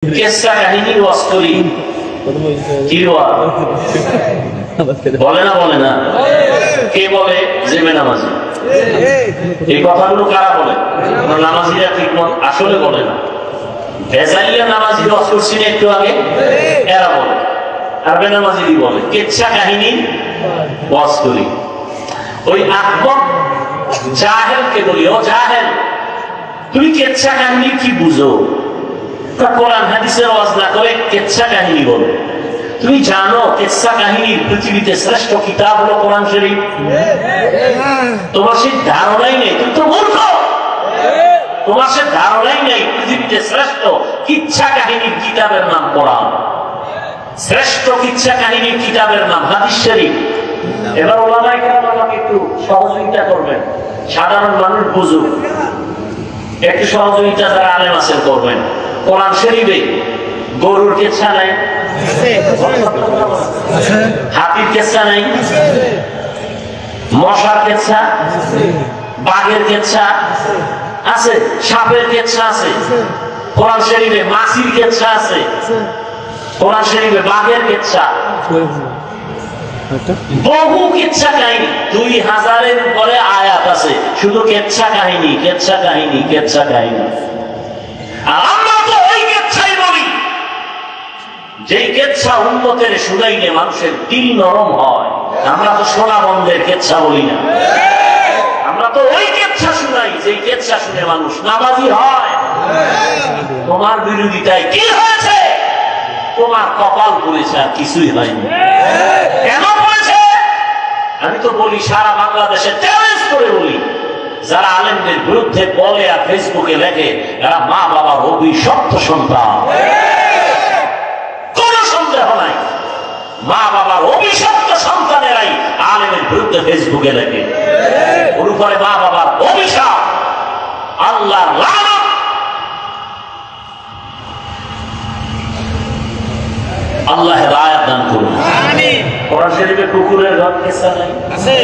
কেসা কাহিনী ওয়াস্তরি কি বলে না বলে না কে বলে যে বেনামাজি এই কথাগুলো কারা বলে? নামাজিরা ঠিক মত আসলে বলে না। ভেজালিয়া নামাজি ওয়াজ করছি না একটু আগে, এরা বলে। আর বেনামাজিরই বলে কেচ্ছা কাহিনী ওয়াজ করি। ওই আকবর জাহেলকে বলি, ও জাহেল, তুমি কেচ্ছা কাহিনী কি বুঝো? কোরআন হাদিসের ওয়াজ না করে কেচ্ছা কাহিনী বলো। তুমি জানো কেচ্ছা কাহিনীর পৃথিবীতে শ্রেষ্ঠ কিতাব হলো কোরআন শরীফ? তোমার সেই ধারণাই নেই, তুমি তো মূর্খ। তোমার সে ধারণাই নেই পৃথিবীতে শ্রেষ্ঠ কিচ্ছা কাহিনীর কিতাবের নাম কোরআন, শ্রেষ্ঠ কিচ্ছা কাহিনীর কিতাবের নাম হাদিস শরীফ। এবার ওলামায়ে কেরাম আমাকে একটু সহযোগিতা করবেন, সাধারণ মানুষ বুঝুক, একটু সহযোগিতা যারা আলেম আছেন করবেন। কোরআন শরীফে গরুর কেচ্ছা নাই, হাতির কেচ্ছা নাই, মশার কেচ্ছা, বাঘের কেচ্ছা আছে, সাপের কেচ্ছা আছে কোরআন শরীফে, মাছির কেচ্ছা আছে কোরআন শরীফে, বাঘের কেচ্ছা, বহু কেচ্ছা কাহিনী, 2000-এর উপরে আয়াত আছে শুধু কেচ্ছা কাহিনী, কেচ্ছা কাহিনী, কেচ্ছা কাহিনী। আর আমরা তো ওই কেচ্ছাই বলি যেই কেচ্ছা উম্মতের শুনাইলে মানুষের দিল নরম হয়। আমরা তো সোনা বন্ধের কেচ্ছা বলি না, আমরা তো ওই কেচ্ছা শুনাই যেই কেচ্ছা শুনে মানুষ নামাজি হয়। তোমার বিরোধিতায় কি হয়েছে? তোমার কপাল পড়েছে, আর কিছুই হয়নি। কেন পড়েছে? আমি তো বলি সারা বাংলাদেশে চ্যালেঞ্জ করে বলি, যারা আলেমদের বিরুদ্ধে বলে আর ফেসবুকে লেখে এরা মা বাবার অভিশপ্ত সন্তান, কোন সন্দেহ নাই। মা বাবার অভিশপ্ত সন্তানেরাই আলেমের বিরুদ্ধে ফেসবুকে লেখে, ওর উপরে মা বাবার অভিশাপ, আল্লাহর লানত। আল্লাহ হেদায়েত দান করুন। আমিন। কোরআন শরীফে কুকুরের ঘর কেসা নাই আছে?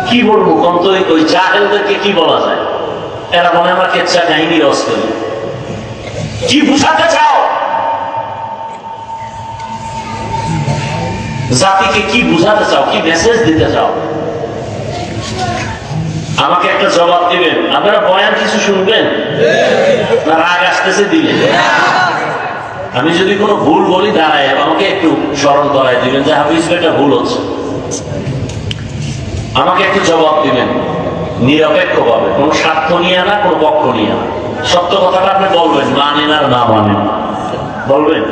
কি বলবো কন্ত? ওই জাহেলদেরকে কি বলা যায়? এরা মনে আমার কেচ্ছা কাহিনী রস করি। কি বুঝাতে চাও? জাতিকে কি বুঝাতে চাও? কি মেসেজ দিতে চাও? আমাকে একটা জবাব দিবেন। আপনারা বয়ান কিছু শুনবেন না রাগ আসতেছে দিলে? আমি যদি কোনো ভুল বলি দাঁড়ায় আমাকে একটু স্মরণ করাই দিবেন যে হাফিজ এটা ভুল হচ্ছে। আমাকে একটু জবাব দিবেন নিরপেক্ষ ভাবে, কোনো স্বার্থ নিয়ে না, কোনো পক্ষ নিয়ে না। সত্য কথাটা আপনি বলবেন, মানেন আর না মানেন বলবেন।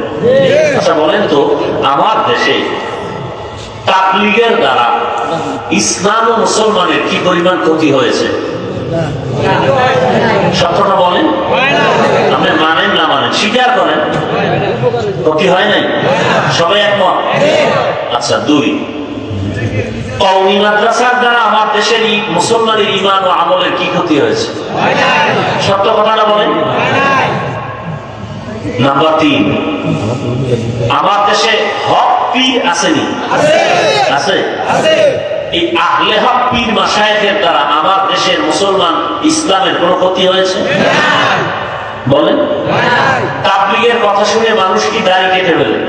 আচ্ছা বলেন তো, আমার দেশে তাবলীগের দ্বারা ইসলাম ও মুসলমানের কি পরিমাণ ক্ষতি হয়েছে? সত্যটা বলেন। আপনি মানেন না মানেন, স্বীকার করেন ক্ষতি হয় নাই? সবাই একমত? আচ্ছা, 2, কওমি মাদ্রাসার দ্বারা আমার দেশের মুসলমানের ঈমান ও আমলের কি ক্ষতি হয়েছে? সত্য কথাটা বলেন। নাম্বার 3, আমার দেশে হক পীর আসেনি? আছে। এই আহলে হক পীর মাশায়েখের দ্বারা আমার দেশের মুসলমান ইসলামের কোনো ক্ষতি হয়েছে? বলেন। তাবলীগের কথা শুনে মানুষ কি দাড়ি কেটে ফেলে?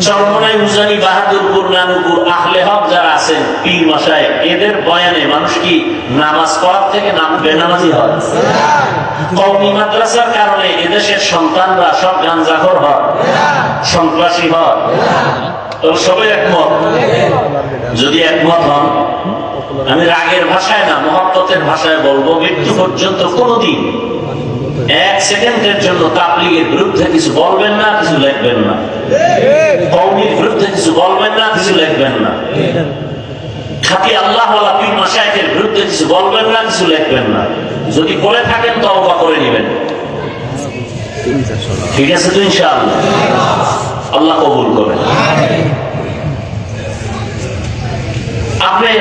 চরমনাই, উজানি, বাহাদুরপুর, নানুপুর আহলে হক যারা আছেন পীর মাশায়েখ, এদের বয়ানে মানুষ কি নামাজ পড়ার থেকে বেনামাজি হয়? কওমি মাদ্রাসার কারণে এদেশের সন্তানরা সব গাঞ্জাখোর হয়, সন্ত্রাসী হয়। সবাই একমত? যদি একমত হন, আমি রাগের ভাষায় না মহব্বতের ভাষায় বলবো, মৃত্যু পর্যন্ত কোনদিন 1 সেকেন্ডের জন্য তাবলীগের বিরুদ্ধে কিছু বলবেন না, কিছু লিখবেন না। কওমির বিরুদ্ধে কিছু বলবেন না, কিছু লিখবেন না। খাঁটি আল্লাহওয়ালা পীর মাশায়েখের বিরুদ্ধে কিছু বলবেন না, কিছু লিখবেন না। যদি বলে থাকেন তওবা করে নেবেন। ঠিক আছে তো? ইনশাআল্লাহ আল্লাহ কবুল করেন। আপনি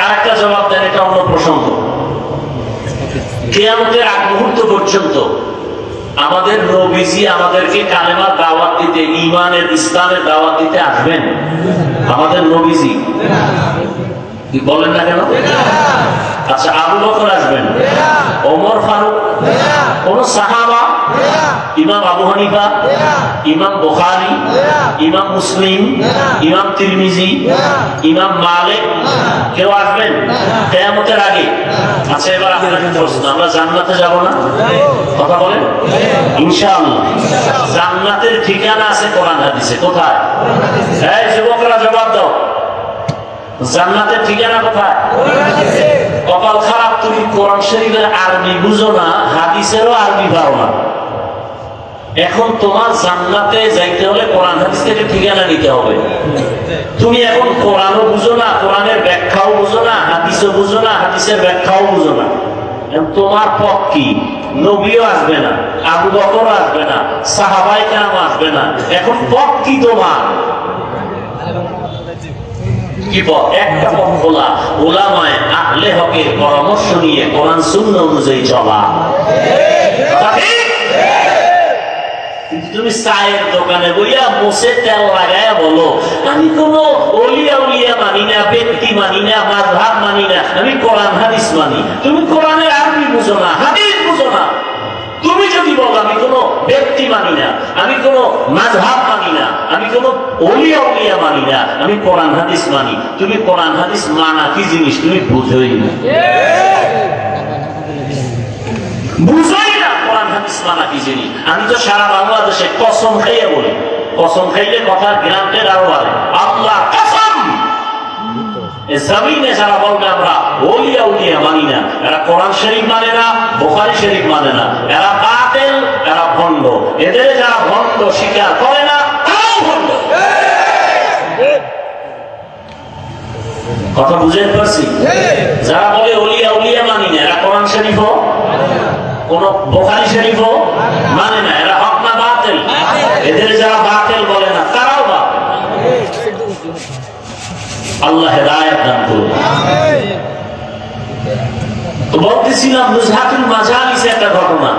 আরেকটা জবাব দেন, এটা অন্য প্রসঙ্গ। কিয়ামতের আগ মুহূর্ত পর্যন্ত আমাদের নবীজি আমাদেরকে কালেমার দাওয়াত দিতে, ঈমানের, ইসলামের দাওয়াত দিতে আসবেন? আমাদের নবীজি বলেন না কেন? আচ্ছা, আবু বকর আসবেন, ওমর ফারুক, কোন সাহাবা, ইমাম আবু হানিফা, ইমাম বুখারী, ইমাম মুসলিম, ইমাম তিরমিজি, ইমাম মালিক কেউ আসবেন কিয়ামতের আগে? আচ্ছা, এবার আপনাদের প্রশ্ন, আমরা জান্নাতে যাব না? কথা বলেন ইনশাআল্লাহ। জান্নাতের ঠিকানা আছে কোরআন হাদিসে। কোথায়? এই যুবকরা জবাব দাও, জান্নাতের ঠিকানা কোথায়? কপাল খারাপ, তুমি কোরআন শরীফের আরবি বুঝো না, হাদিসেরও আরবি পাও না। এখন তোমার জান্নাতে যাইতে হলে কোরআন হাদিস থেকে ঠিকানা নিতে হবে। তুমি এখন কোরআনও বুঝো না, কোরআনের ব্যাখ্যাও বুঝো না, হাদিসও বুঝো না, হাদিসের ব্যাখ্যাও বুঝো না। তোমার পথ কি? নবীও আসবে না, আবু বকর আসবে না, সাহাবায়ে কেরাম আসবে না। এখন পথ কি তোমার? কি পথ? একটা পথ খোলা, উলামায়ে আহলে হকের পরামর্শ নিয়ে কোরআন সুন্নাহ অনুযায়ী চলা। তুমি চায়ের দোকানে বইয়া মোষে তেল লাগায়া বলো আমি কোন ওলিয়া উলিয়া মানি না, ব্যক্তি মানি না, মাযহাব মানি না, আমি কোরআন হাদিস মানি। তুমি কোরআনের আরবি বুঝো না, হাদিস বুঝো না। তুমি যদি বলো আমি কোন ব্যক্তি মানি না, আমি কোন মাযহাব মানি না, আমি কোন ওলিয়া উলিয়া মানি না, আমি কোরআন হাদিস মানি, তুমি কোরআন হাদিস মানা কি জিনিস তুমি বুঝোই না, বুঝোই না কোরআন হাদিস মানা কি জিনিস। আমি তো সারা বাংলাদেশে কসম খাইয়ে বলি, কসম খাইলে কথার গ্রান্টের আরো বাড়ে। আল্লাহ কসম, জমিনে যারা বলবে আমরা ওলিয়া উলিয়া মানি না, এরা কোরআন শরীফ মানে না, বুখারী শরীফ মানে না, এরা বাতিল, এরা ভণ্ড। এদের যারা ভণ্ড স্বীকার করে না তারাও ভণ্ড। কথা বুঝতে পারছি? যারা বলে ওলিয়া উলিয়া মানি না, এরা কোরআন শরীফও কোন বুখারী শরীফও মানে না, এরা হক না বাতিল। এদের যারা বাতিল বলে না তারাও বাতিল। আল্লাহ হেদায়েত দান করুন। তো বলতেছিলাম নুজহাতুল মাজালিসে একটা ঘটনা।